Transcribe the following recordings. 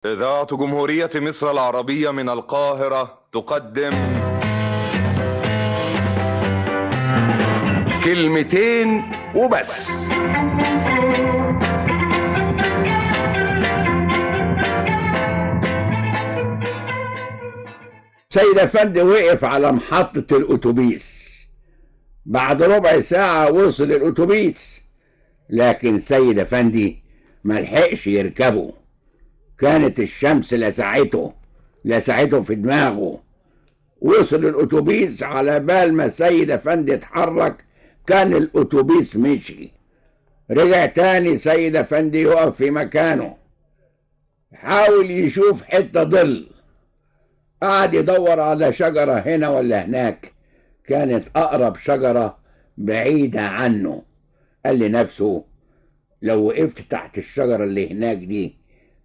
إذاعة جمهورية مصر العربية من القاهرة تقدم كلمتين وبس. سيد أفندي وقف على محطة الأتوبيس. بعد ربع ساعة وصل الأتوبيس، لكن سيد أفندي ملحقش يركبه. كانت الشمس لسعته في دماغه. وصل الأتوبيس على بال ما سيد أفندي اتحرك كان الأتوبيس مشي. رجع تاني سيد أفندي يقف في مكانه، حاول يشوف حتة ظل. قعد يدور على شجرة هنا ولا هناك، كانت أقرب شجرة بعيدة عنه. قال لنفسه لو وقفت تحت الشجرة اللي هناك دي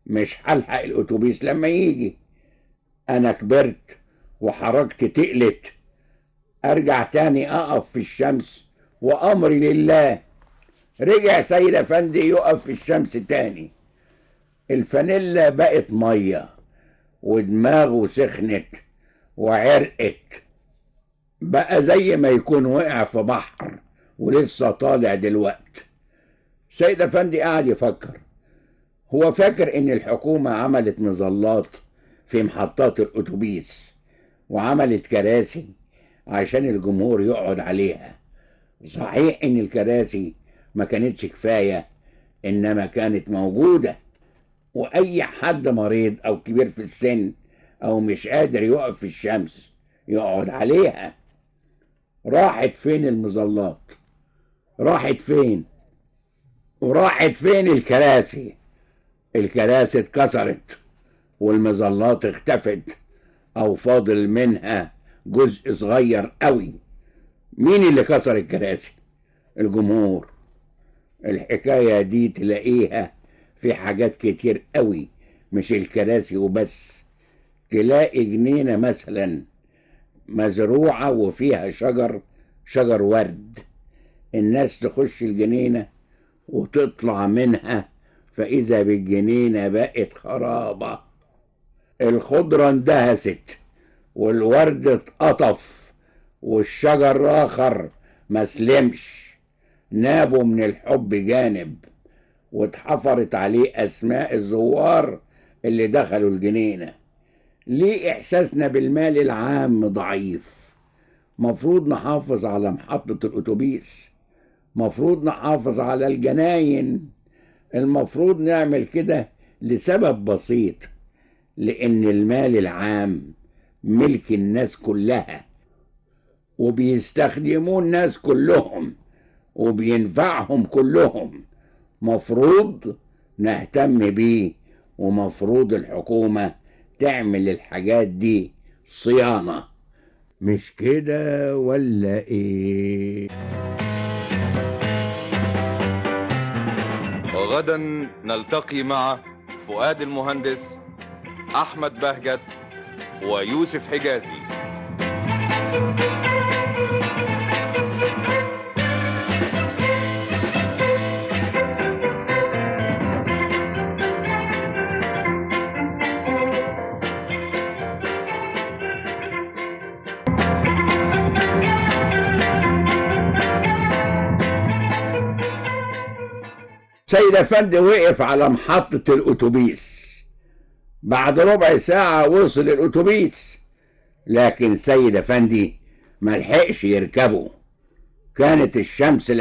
مش هلحق الأتوبيس لما يجي. أنا كبرت وحركتي تقلت، أرجع تاني أقف في الشمس وأمري لله. رجع سيد أفندي يقف في الشمس تاني. الفانيلا بقت مية ودماغه سخنت وعرقت، بقى زي ما يكون وقع في بحر ولسه طالع دلوقت. سيد أفندي قاعد يفكر. هو فاكر إن الحكومة عملت مظلات في محطات الأتوبيس وعملت كراسي عشان الجمهور يقعد عليها. صحيح إن الكراسي ما كانتش كفاية، إنما كانت موجودة، وأي حد مريض أو كبير في السن أو مش قادر يقف في الشمس يقعد عليها. راحت فين المظلات؟ راحت فين؟ وراحت فين الكراسي؟ الكراسي اتكسرت والمظلات اختفت، أو فاضل منها جزء صغير قوي. مين اللي كسر الكراسي؟ الجمهور. الحكاية دي تلاقيها في حاجات كتير قوي، مش الكراسي وبس. تلاقي جنينة مثلا مزروعة وفيها شجر ورد. الناس تخش الجنينة وتطلع منها فإذا بالجنينة بقت خرابة. الخضرة اندهست والورد اتقطف والشجر آخر مسلمش. نابوا من الحب جانب واتحفرت عليه أسماء الزوار اللي دخلوا الجنينة. ليه إحساسنا بالمال العام ضعيف؟ مفروض نحافظ على محطة الأتوبيس، مفروض نحافظ على الجناين. المفروض نعمل كده لسبب بسيط، لأن المال العام ملك الناس كلها وبيستخدموه الناس كلهم وبينفعهم كلهم. مفروض نهتم بيه، ومفروض الحكومة تعمل الحاجات دي صيانة. مش كده ولا ايه؟ وغدا نلتقي مع فؤاد المهندس، أحمد بهجت، ويوسف حجازي. سيد أفندي وقف على محطة الأتوبيس. بعد ربع ساعة وصل الأتوبيس، لكن سيد أفندي ملحقش يركبه. كانت الشمس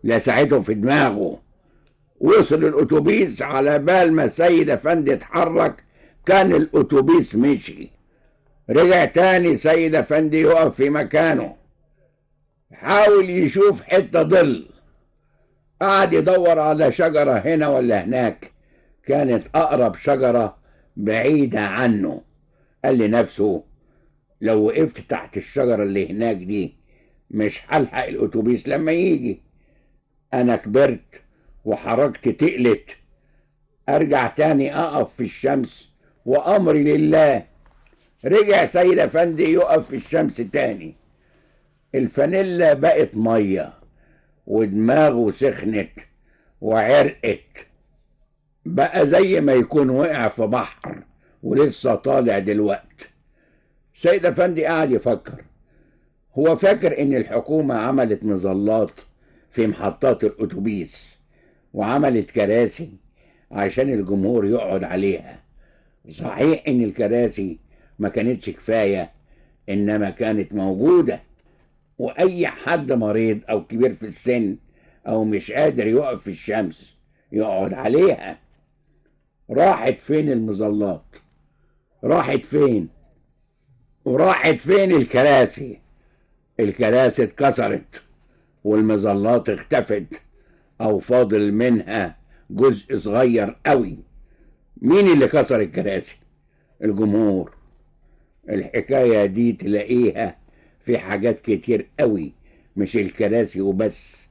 لسعته في دماغه. وصل الأتوبيس على بال ما سيد أفندي اتحرك كان الأتوبيس مشي. رجع تاني سيد أفندي يقف في مكانه، حاول يشوف حتة ظل. قعد يدور على شجرة هنا ولا هناك، كانت أقرب شجرة بعيدة عنه. قال لنفسه لو وقفت تحت الشجرة اللي هناك دي مش هلحق الأتوبيس لما يجي. أنا كبرت وحركتي تقلت، أرجع تاني أقف في الشمس وأمري لله. رجع سيد أفندي يقف في الشمس تاني. الفانيلا بقت مية ودماغه سخنت وعرقت، بقى زي ما يكون وقع في بحر ولسه طالع دلوقت. سيد أفندي قاعد يفكر. هو فاكر إن الحكومة عملت مظلات في محطات الأتوبيس وعملت كراسي عشان الجمهور يقعد عليها. صحيح إن الكراسي ما كانتش كفاية، إنما كانت موجودة، وأي حد مريض أو كبير في السن أو مش قادر يقف في الشمس يقعد عليها. راحت فين المظلات؟ راحت فين؟ وراحت فين الكراسي؟ الكراسي اتكسرت والمظلات اختفت، أو فاضل منها جزء صغير قوي. مين اللي كسر الكراسي؟ الجمهور. الحكاية دي تلاقيها في حاجات كتير قوي، مش الكراسي وبس.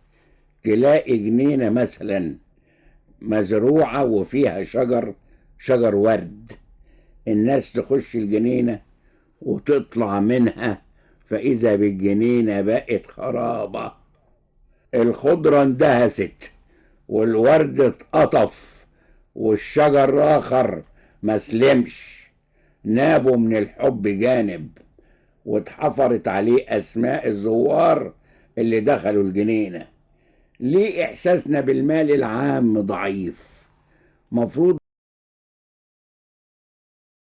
تلاقي جنينة مثلا مزروعة وفيها شجر ورد، الناس تخش الجنينة وتطلع منها فإذا بالجنينة بقت خرابة. الخضرة اندهست والورد اتقطف والشجر آخر مسلمش، نابوا من الحب جانب واتحفرت عليه أسماء الزوار اللي دخلوا الجنينة. ليه إحساسنا بالمال العام ضعيف؟ مفروض